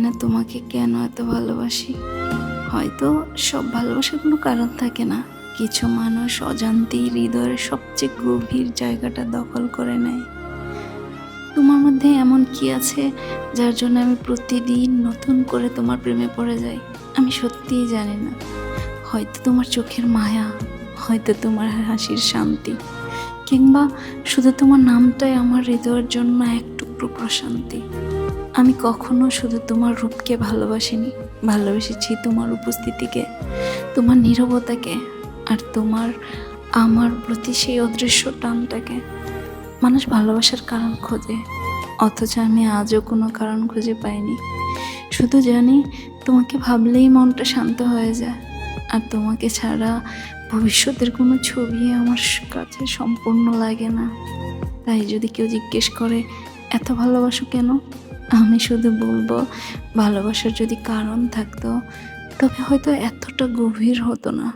না তোমাকে কেন এত ভালোবাসি। হয়তো সব ভালোবাসার কোনো কারণ থাকে না, কিছু মানুষ অজান্তেই হৃদয়ের সবচেয়ে গভীর জায়গাটা দখল করে নেয়। তোমার মধ্যে এমন কি আছে যার জন্য আমি প্রতিদিন নতুন করে তোমার প্রেমে পড়ে যাই? আমি সত্যিই জানি না। হয়তো তোমার চোখের মায়া, হয়তো তোমার হাসির শান্তি, কিংবা শুধু তোমার নামটাই আমার হৃদয়ের জন্য এক টুকরো প্রশান্তি। আমি কখনো শুধু তোমার রূপকে ভালোবাসিনি, ভালোবেসেছি তোমার উপস্থিতিকে, তোমার নীরবতাকে, আর তোমার আমার প্রতি সেই অদৃশ্য টানটাকে। মানুষ ভালোবাসার কারণ খোঁজে, অথচ আমি আজও কোনো কারণ খুঁজে পাইনি। শুধু জানি তোমাকে ভাবলেই মনটা শান্ত হয়ে যায়, আর তোমাকে ছাড়া ভবিষ্যতের কোনো ছবি আমার কাছে সম্পূর্ণ লাগে না। তাই যদি কেউ জিজ্ঞেস করে এত ভালোবাসো কেন, আমি শুধু বলবো, ভালোবাসার যদি কারণ থাকতো তবে হয়তো এতটা গভীর হতো না।